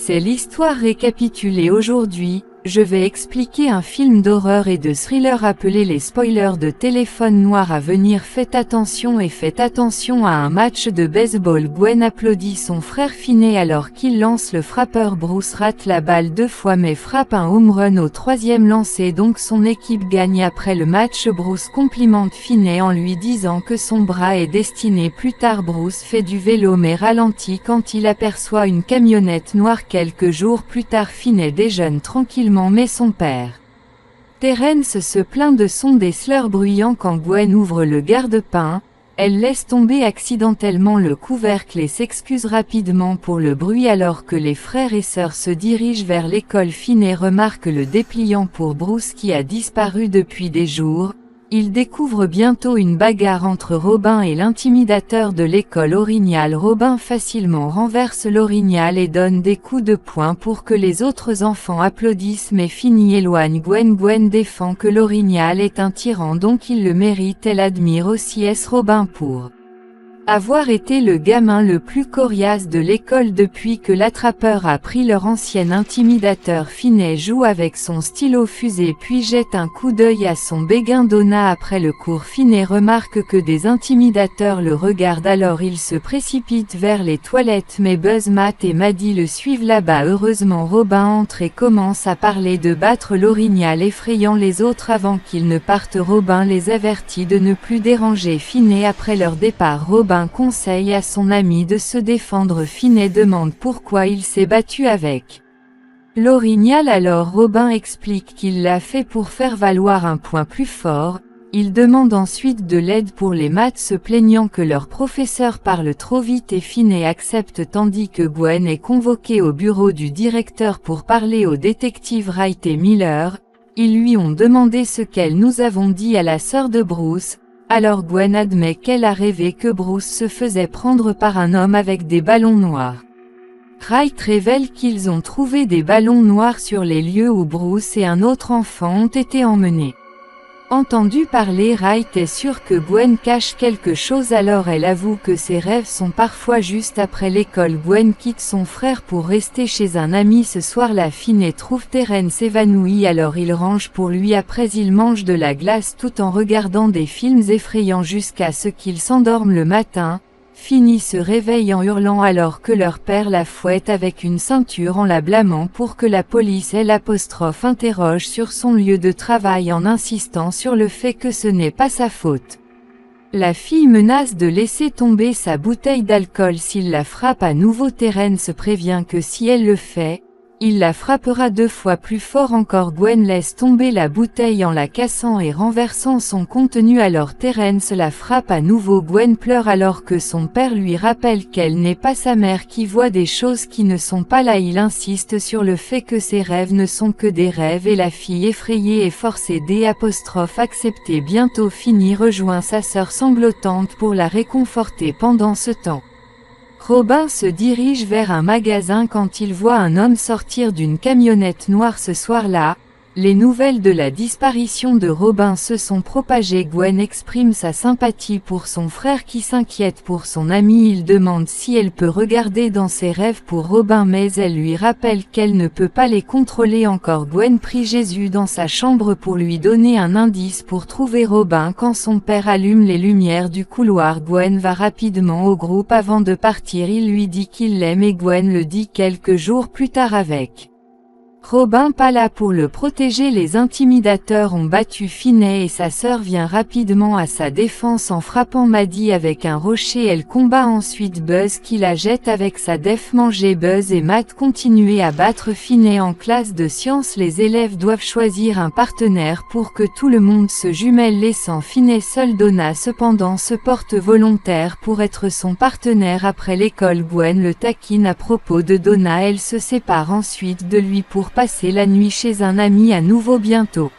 C'est l'histoire récapitulée aujourd'hui. Je vais expliquer un film d'horreur et de thriller appelé les spoilers de téléphone noir à venir. Faites attention à un match de baseball. Gwen applaudit son frère Finney alors qu'il lance le frappeur. Bruce rate la balle 2 fois mais frappe un home run au 3e lancer, donc son équipe gagne. Après le match, Bruce complimente Finney en lui disant que son bras est destiné. Plus tard, Bruce fait du vélo mais ralentit quand il aperçoit une camionnette noire. Quelques jours plus tard, Finney déjeune tranquillement mais son père, Terence, se plaint de son déceleur bruyant quand Gwen ouvre le garde-pain. Elle laisse tomber accidentellement le couvercle et s'excuse rapidement pour le bruit alors que les frères et sœurs se dirigent vers l'école. Finney remarque le dépliant pour Bruce qui a disparu depuis des jours. Il découvre bientôt une bagarre entre Robin et l'intimidateur de l'école Orignal. Robin facilement renverse l'Orignal et donne des coups de poing pour que les autres enfants applaudissent, mais Finney éloigne Gwen. Gwen défend que l'Orignal est un tyran donc il le mérite. Elle admire aussi Robin pour avoir été le gamin le plus coriace de l'école depuis que l'attrapeur a pris leur ancien intimidateur. Finney joue avec son stylo fusée puis jette un coup d'œil à son béguin Donna. Après le cours, Finney remarque que des intimidateurs le regardent, alors il se précipite vers les toilettes mais Buzz, Matt et Maddie le suivent là-bas. Heureusement, Robin entre et commence à parler de battre l'Orignal, effrayant les autres avant qu'ils ne partent. Robin les avertit de ne plus déranger Finney. Après leur départ, Robin conseille à son ami de se défendre. Finney demande pourquoi il s'est battu avec l'Orignal, alors Robin explique qu'il l'a fait pour faire valoir un point plus fort. Il demande ensuite de l'aide pour les maths, se plaignant que leur professeur parle trop vite, et Finney accepte tandis que Gwen est convoquée au bureau du directeur pour parler aux détectives Wright et Miller. Ils lui ont demandé ce qu'elle nous avons dit à la sœur de Bruce. Alors Gwen admet qu'elle a rêvé que Bruce se faisait prendre par un homme avec des ballons noirs. Wright révèle qu'ils ont trouvé des ballons noirs sur les lieux où Bruce et un autre enfant ont été emmenés. Entendu parler, Wright est sûr que Gwen cache quelque chose, alors elle avoue que ses rêves sont parfois juste après l'école. Gwen quitte son frère pour rester chez un ami. Ce soir-là, Finney trouve Terence évanoui, alors il range pour lui. Après, il mange de la glace tout en regardant des films effrayants jusqu'à ce qu'il s'endorme. Le matin, Finney se réveille en hurlant alors que leur père la fouette avec une ceinture en la blâmant pour que la police interroge sur son lieu de travail en insistant sur le fait que ce n'est pas sa faute. La fille menace de laisser tomber sa bouteille d'alcool s'il la frappe à nouveau. Terence prévient que si elle le fait, il la frappera 2 fois plus fort encore. Gwen laisse tomber la bouteille en la cassant et renversant son contenu, alors Terence la frappe à nouveau. Gwen pleure alors que son père lui rappelle qu'elle n'est pas sa mère qui voit des choses qui ne sont pas là. Il insiste sur le fait que ses rêves ne sont que des rêves et la fille effrayée est forcée d'accepter. Bientôt, Finney rejoint sa sœur sanglotante pour la réconforter. Pendant ce temps, Robin se dirige vers un magasin quand il voit un homme sortir d'une camionnette noire. Ce soir-là, les nouvelles de la disparition de Robin se sont propagées. Gwen exprime sa sympathie pour son frère qui s'inquiète pour son ami. Il demande si elle peut regarder dans ses rêves pour Robin, mais elle lui rappelle qu'elle ne peut pas les contrôler encore. Gwen prie Jésus dans sa chambre pour lui donner un indice pour trouver Robin. Quand son père allume les lumières du couloir, Gwen va rapidement au groupe avant de partir. Il lui dit qu'il l'aime et Gwen le dit quelques jours plus tard avec Robin pas là pour le protéger. Les intimidateurs ont battu Finney et sa sœur vient rapidement à sa défense en frappant Maddie avec un rocher. Elle combat ensuite Buzz qui la jette avec sa def mangée. Buzz et Matt continuent à battre Finney. En classe de sciences, les élèves doivent choisir un partenaire pour que tout le monde se jumelle, laissant Finney seul. Donna cependant se porte volontaire pour être son partenaire. Après l'école, Gwen le taquine à propos de Donna. Elle se sépare ensuite de lui pour passer la nuit chez un ami à nouveau. Bientôt,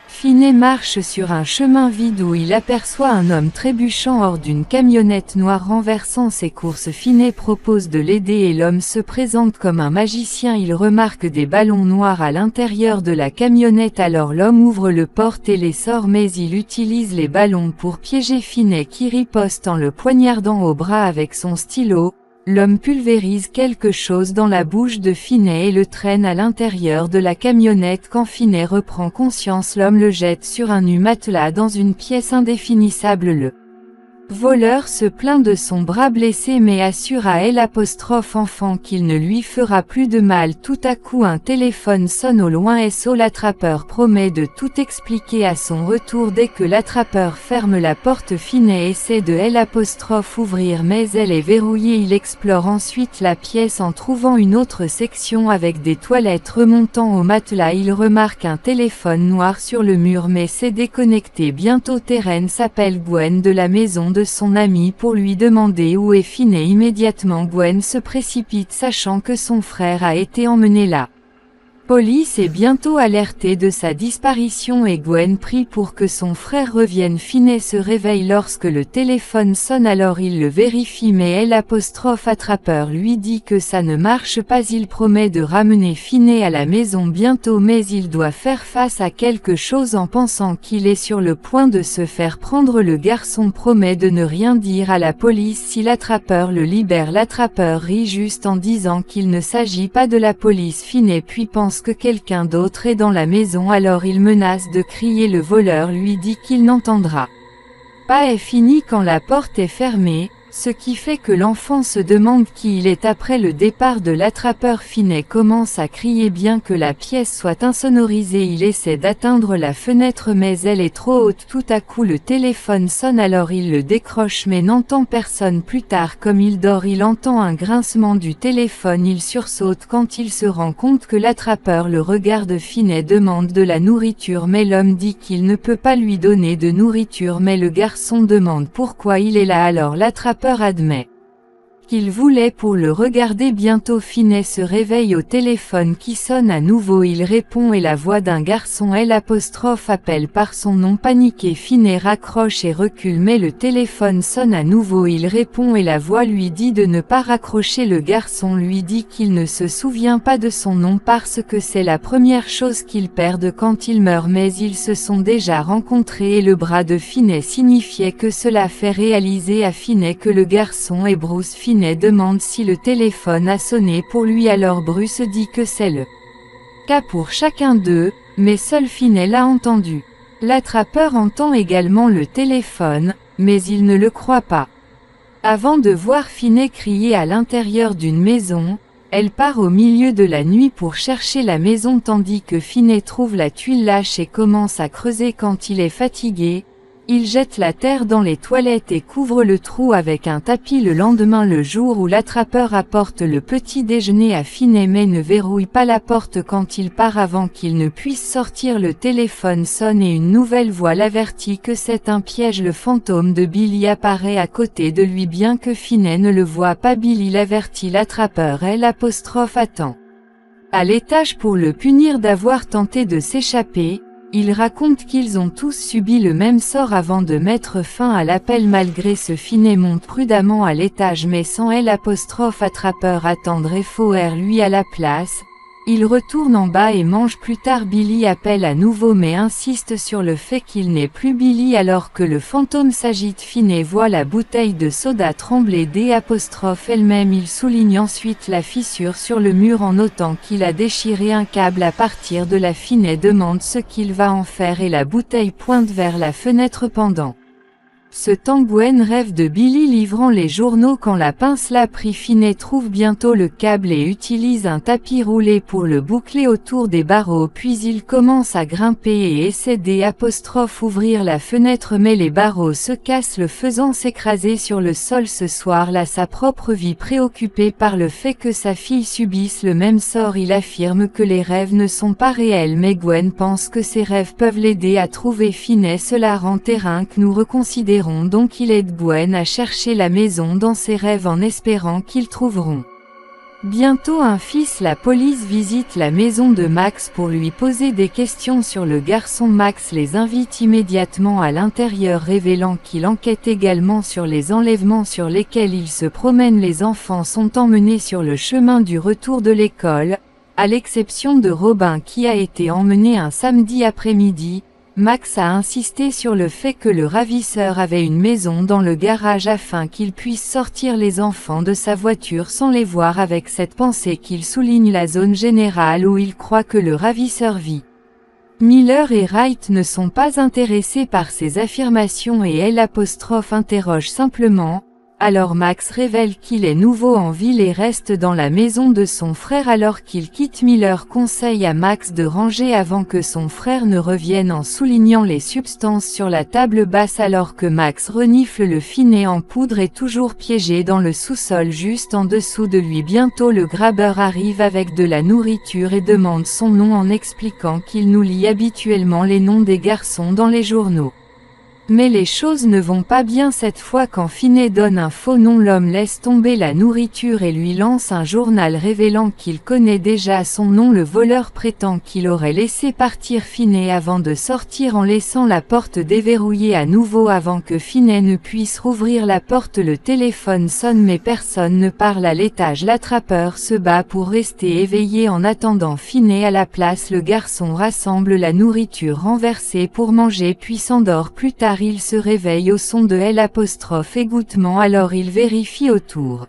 Finney marche sur un chemin vide où il aperçoit un homme trébuchant hors d'une camionnette noire renversant ses courses. Finney propose de l'aider et l'homme se présente comme un magicien. Il remarque des ballons noirs à l'intérieur de la camionnette, alors l'homme ouvre le porte et les sort, mais il utilise les ballons pour piéger Finney qui riposte en le poignardant au bras avec son stylo. l'homme pulvérise quelque chose dans la bouche de Finney et le traîne à l'intérieur de la camionnette. Quand Finney reprend conscience, l'homme le jette sur un matelas dans une pièce indéfinissable. Le voleur se plaint de son bras blessé mais assure à L'(enfant qu'il ne lui fera plus de mal. Tout à coup un téléphone sonne au loin. SO l'attrapeur promet de tout expliquer à son retour. Dès que l'attrapeur ferme la porte, Finney essaie de L'(ouvrir mais elle est verrouillée. Il explore ensuite la pièce en trouvant une autre section avec des toilettes. Remontant au matelas, il remarque un téléphone noir sur le mur mais c'est déconnecté. Bientôt Terrence appelle Gwen de la maison de son ami pour lui demander où est Finney. Immédiatement Gwen se précipite sachant que son frère a été emmené là. Police est bientôt alertée de sa disparition et Gwen prie pour que son frère revienne. Finney se réveille lorsque le téléphone sonne, alors il le vérifie mais L'(attrapeur lui dit que ça ne marche pas. Il promet de ramener Finney à la maison bientôt mais il doit faire face à quelque chose en pensant qu'il est sur le point de se faire prendre. Le garçon promet de ne rien dire à la police si l'attrapeur le libère. L'attrapeur rit juste en disant qu'il ne s'agit pas de la police. Finney puis pense que quelqu'un d'autre est dans la maison, alors il menace de crier. Le voleur lui dit qu'il n'entendra pas est fini quand la porte est fermée, ce qui fait que l'enfant se demande qui il est. Après le départ de l'attrapeur, Finney commence à crier bien que la pièce soit insonorisée. Il essaie d'atteindre la fenêtre mais elle est trop haute. Tout à coup le téléphone sonne, alors il le décroche mais n'entend personne. Plus tard, comme il dort, il entend un grincement du téléphone. Il sursaute quand il se rend compte que l'attrapeur le regarde. Finney demande de la nourriture mais l'homme dit qu'il ne peut pas lui donner de nourriture, mais le garçon demande pourquoi il est là, alors l'attrapeur admet qu'il voulait pour le regarder. Bientôt Finney se réveille au téléphone qui sonne à nouveau. Il répond et la voix d'un garçon L' appelle par son nom. Paniqué, Finney raccroche et recule mais le téléphone sonne à nouveau. Il répond et la voix lui dit de ne pas raccrocher. Le garçon lui dit qu'il ne se souvient pas de son nom parce que c'est la première chose qu'il perd quand il meurt, mais ils se sont déjà rencontrés et le bras de Finney signifiait que cela fait réaliser à Finney que le garçon est Bruce. Finney demande si le téléphone a sonné pour lui, alors Bruce dit que c'est le cas pour chacun d'eux, mais seul Finney l'a entendu. L'attrapeur entend également le téléphone, mais il ne le croit pas. Avant de voir Finney crier à l'intérieur d'une maison, elle part au milieu de la nuit pour chercher la maison tandis que Finney trouve la tuile lâche et commence à creuser. Quand il est fatigué, il jette la terre dans les toilettes et couvre le trou avec un tapis. Le lendemain, le jour où l'attrapeur apporte le petit déjeuner à Finney mais ne verrouille pas la porte quand il part avant qu'il ne puisse sortir, le téléphone sonne et une nouvelle voix l'avertit que c'est un piège. Le fantôme de Billy apparaît à côté de lui bien que Finney ne le voit pas. Billy l'avertit l'attrapeur L' attend à l'étage pour le punir d'avoir tenté de s'échapper. Il raconte qu'ils ont tous subi le même sort avant de mettre fin à l'appel. Malgré ce, Finney monte prudemment à l'étage mais sans L' attrapeur attendre et FOR lui à la place. Il retourne en bas et mange plus tard. Billy appelle à nouveau mais insiste sur le fait qu'il n'est plus Billy alors que le fantôme s'agite. Finney voit la bouteille de soda trembler D' elle-même. Il souligne ensuite la fissure sur le mur en notant qu'il a déchiré un câble à partir de là. Finney demande ce qu'il va en faire et la bouteille pointe vers la fenêtre. Pendant ce temps, Gwen rêve de Billy livrant les journaux quand la pince l'a pris. Finney trouve bientôt le câble et utilise un tapis roulé pour le boucler autour des barreaux, puis il commence à grimper et essaie d'ouvrir la fenêtre mais les barreaux se cassent, le faisant s'écraser sur le sol. Ce soir-là, sa propre vie préoccupée par le fait que sa fille subisse le même sort, il affirme que les rêves ne sont pas réels mais Gwen pense que ses rêves peuvent l'aider à trouver Finney. Cela rend terrain que nous reconsidérons, donc il aide Gwen à chercher la maison dans ses rêves en espérant qu'ils trouveront bientôt un fils. La police visite la maison de Max pour lui poser des questions sur le garçon. Max les invite immédiatement à l'intérieur, révélant qu'il enquête également sur les enlèvements sur lesquels il se promène. Les enfants sont emmenés sur le chemin du retour de l'école, à l'exception de Robin qui a été emmené un samedi après-midi. Max a insisté sur le fait que le ravisseur avait une maison dans le garage afin qu'il puisse sortir les enfants de sa voiture sans les voir, avec cette pensée qu'il souligne la zone générale où il croit que le ravisseur vit. Miller et Wright ne sont pas intéressés par ces affirmations et L' interroge simplement. Alors Max révèle qu'il est nouveau en ville et reste dans la maison de son frère alors qu'il quitte. Miller conseille à Max de ranger avant que son frère ne revienne en soulignant les substances sur la table basse alors que Max renifle le finet en poudre est toujours piégé dans le sous-sol juste en dessous de lui. Bientôt le grabbeur arrive avec de la nourriture et demande son nom en expliquant qu'il nous lit habituellement les noms des garçons dans les journaux. Mais les choses ne vont pas bien cette fois quand Finney donne un faux nom. L'homme laisse tomber la nourriture et lui lance un journal révélant qu'il connaît déjà son nom. Le voleur prétend qu'il aurait laissé partir Finney avant de sortir en laissant la porte déverrouillée à nouveau avant que Finney ne puisse rouvrir la porte. Le téléphone sonne mais personne ne parle à l'étage. L'attrapeur se bat pour rester éveillé en attendant Finney à la place. Le garçon rassemble la nourriture renversée pour manger puis s'endort. Plus tard il se réveille au son de L' égouttement alors il vérifie autour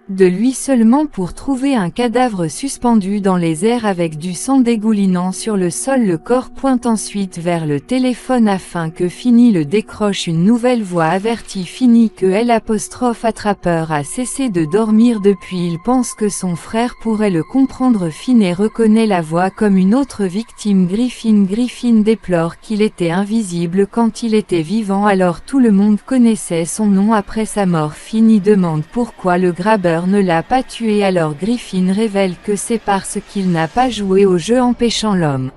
de lui seulement pour trouver un cadavre suspendu dans les airs avec du sang dégoulinant sur le sol. Le corps pointe ensuite vers le téléphone afin que Finney le décroche. Une nouvelle voix avertit Finney que L' attrapeur a cessé de dormir depuis. Il pense que son frère pourrait le comprendre. Finney reconnaît la voix comme une autre victime. Griffin déplore qu'il était invisible quand il était vivant alors tout le monde connaissait son nom après sa mort. Finney demande pourquoi le grabbeur ne l'a pas tué alors Griffin révèle que c'est parce qu'il n'a pas joué au jeu empêchant l'homme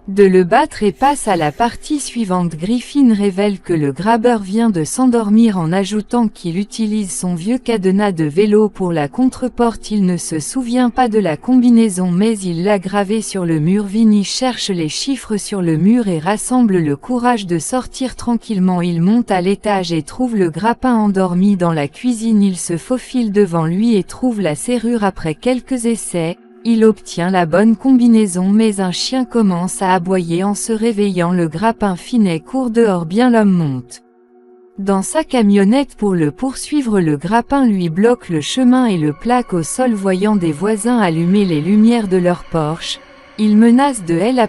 de le battre et passe à la partie suivante. Griffin révèle que le grabbeur vient de s'endormir en ajoutant qu'il utilise son vieux cadenas de vélo pour la contreporte. Il ne se souvient pas de la combinaison mais il l'a gravée sur le mur. Vinny cherche les chiffres sur le mur et rassemble le courage de sortir tranquillement. Il monte à l'étage et trouve le grappin endormi dans la cuisine. Il se faufile devant lui et trouve la serrure. Après quelques essais, il obtient la bonne combinaison mais un chien commence à aboyer en se réveillant. Le grappin Finney court dehors bien l'homme monte dans sa camionnette pour le poursuivre. Le grappin lui bloque le chemin et le plaque au sol. Voyant des voisins allumer les lumières de leur Porsche, il menace de L'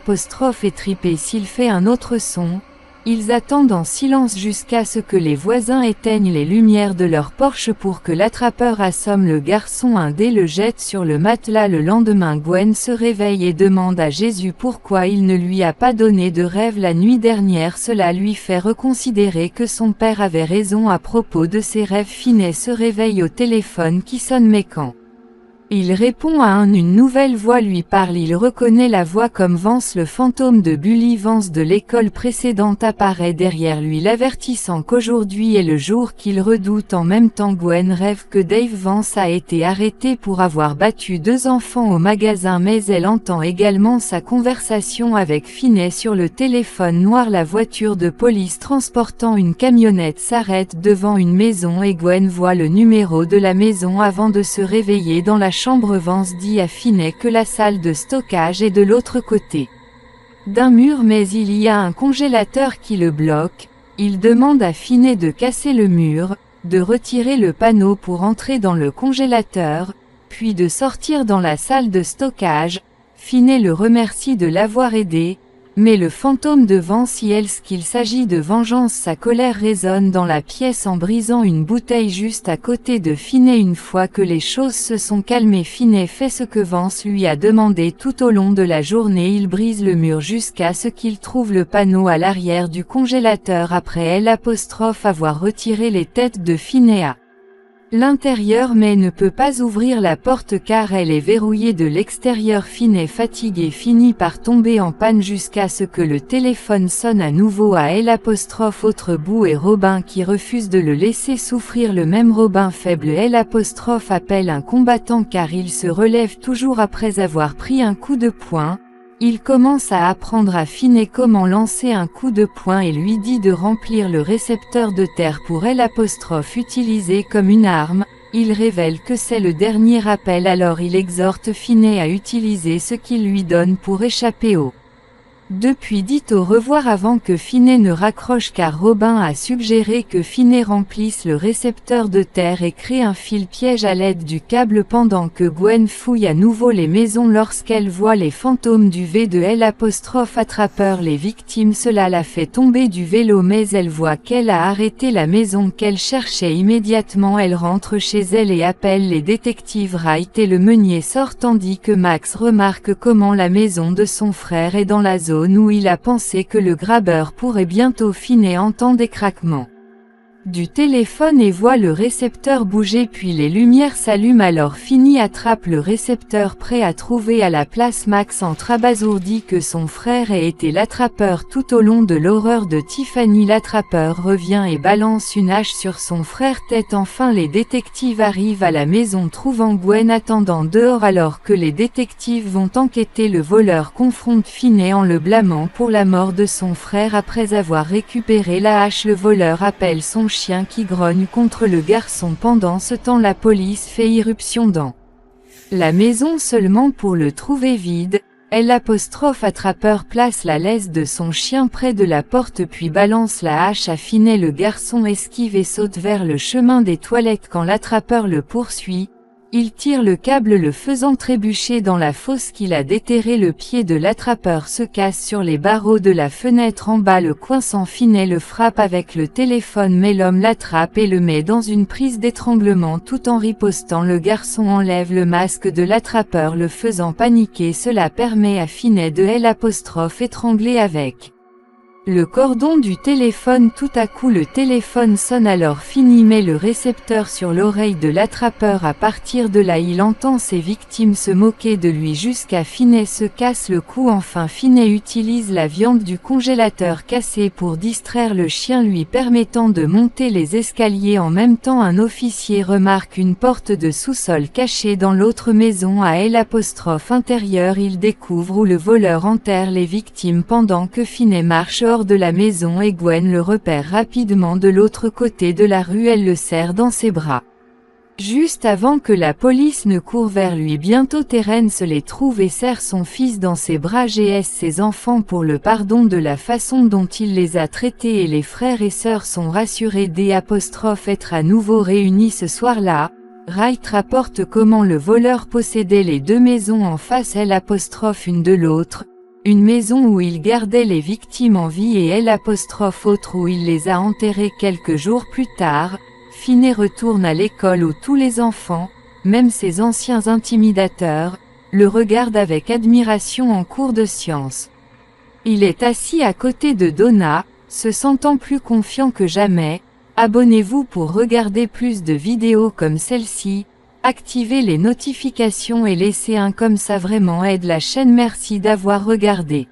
étriper s'il fait un autre son. Ils attendent en silence jusqu'à ce que les voisins éteignent les lumières de leur Porsche pour que l'attrapeur assomme le garçon. Un dé le jette sur le matelas. Le lendemain Gwen se réveille et demande à Jésus pourquoi il ne lui a pas donné de rêve la nuit dernière. Cela lui fait reconsidérer que son père avait raison à propos de ses rêves. Finney se réveille au téléphone qui sonne mais quand il répond à une nouvelle voix lui parle. Il reconnaît la voix comme Vance. Le fantôme de Bully Vance de l'école précédente apparaît derrière lui l'avertissant qu'aujourd'hui est le jour qu'il redoute. En même temps Gwen rêve que Dave Vance a été arrêté pour avoir battu 2 enfants au magasin mais elle entend également sa conversation avec Finney sur le téléphone noir. La voiture de police transportant une camionnette s'arrête devant une maison et Gwen voit le numéro de la maison avant de se réveiller dans la chambre. Vance dit à Finney que la salle de stockage est de l'autre côté d'un mur mais il y a un congélateur qui le bloque. Il demande à Finney de casser le mur, de retirer le panneau pour entrer dans le congélateur, puis de sortir dans la salle de stockage. Finney le remercie de l'avoir aidé, mais le fantôme de Vance yelle qu'il s'agit de vengeance. Sa colère résonne dans la pièce en brisant une bouteille juste à côté de Finney. Une fois que les choses se sont calmées, Finney fait ce que Vance lui a demandé tout au long de la journée. Il brise le mur jusqu'à ce qu'il trouve le panneau à l'arrière du congélateur après L' avoir retiré les têtes de Finney à l'intérieur mais ne peut pas ouvrir la porte car elle est verrouillée de l'extérieur. Finney fatigué finit par tomber en panne jusqu'à ce que le téléphone sonne à nouveau à L'. Autre bout et Robin qui refuse de le laisser souffrir. Le même Robin faible. L' appelle un combattant car il se relève toujours après avoir pris un coup de poing. Il commence à apprendre à Finney comment lancer un coup de poing et lui dit de remplir le récepteur de terre pour L' utilisé comme une arme. Il révèle que c'est le dernier appel alors il exhorte Finney à utiliser ce qu'il lui donne pour échapper au Depuis dit au revoir avant que Finney ne raccroche car Robin a suggéré que Finney remplisse le récepteur de terre et crée un fil piège à l'aide du câble pendant que Gwen fouille à nouveau les maisons lorsqu'elle voit les fantômes du V de L' attrapeur les victimes. Cela la fait tomber du vélo mais elle voit qu'elle a arrêté la maison qu'elle cherchait immédiatement. Elle rentre chez elle et appelle les détectives Wright et le meunier sort tandis que Max remarque comment la maison de son frère est dans la zone où il a pensé que le grabeur pourrait bientôt. Finney entend des craquements du téléphone et voit le récepteur bouger puis les lumières s'allument alors Finney attrape le récepteur prêt à trouver à la place. Max entre abasourdi que son frère ait été l'attrapeur tout au long de l'horreur de Tiffany. L'attrapeur revient et balance une hache sur son frère tête. Enfin les détectives arrivent à la maison trouvant Gwen attendant dehors alors que les détectives vont enquêter. Le voleur confronte Finney en le blâmant pour la mort de son frère. Après avoir récupéré la hache, le voleur appelle son chien qui grogne contre le garçon. Pendant ce temps la police fait irruption dans la maison seulement pour le trouver vide. L' attrapeur place la laisse de son chien près de la porte puis balance la hache à Finney. Le garçon esquive et saute vers le chemin des toilettes quand l'attrapeur le poursuit. Il tire le câble le faisant trébucher dans la fosse qu'il a déterrée. Le pied de l'attrapeur se casse sur les barreaux de la fenêtre en bas le coinçant. Finney le frappe avec le téléphone mais l'homme l'attrape et le met dans une prise d'étranglement tout en ripostant. Le garçon enlève le masque de l'attrapeur le faisant paniquer. Cela permet à Finney de L' étrangler avec le cordon du téléphone. Tout à coup le téléphone sonne alors Finney met le récepteur sur l'oreille de l'attrapeur. À partir de là il entend ses victimes se moquer de lui jusqu'à Finney se casse le cou. Enfin Finney utilise la viande du congélateur cassé pour distraire le chien lui permettant de monter les escaliers. En même temps un officier remarque une porte de sous-sol cachée dans l'autre maison à L' intérieur. Il découvre où le voleur enterre les victimes pendant que Finney marche hors de la maison et Gwen le repère rapidement de l'autre côté de la rue. Elle le serre dans ses bras juste avant que la police ne court vers lui. Bientôt Terence les trouve et serre son fils dans ses bras. Ses enfants pour le pardon de la façon dont il les a traités et les frères et sœurs sont rassurés d'être à nouveau réunis ce soir-là. Wright rapporte comment le voleur possédait les deux maisons en face L' une de l'autre. Une maison où il gardait les victimes en vie et L' autre où il les a enterrées quelques jours plus tard. Finney retourne à l'école où tous les enfants, même ses anciens intimidateurs, le regardent avec admiration en cours de sciences. Il est assis à côté de Donna, se sentant plus confiant que jamais. Abonnez-vous pour regarder plus de vidéos comme celle-ci. Activez les notifications et laissez un comme ça vraiment aide la chaîne. Merci d'avoir regardé.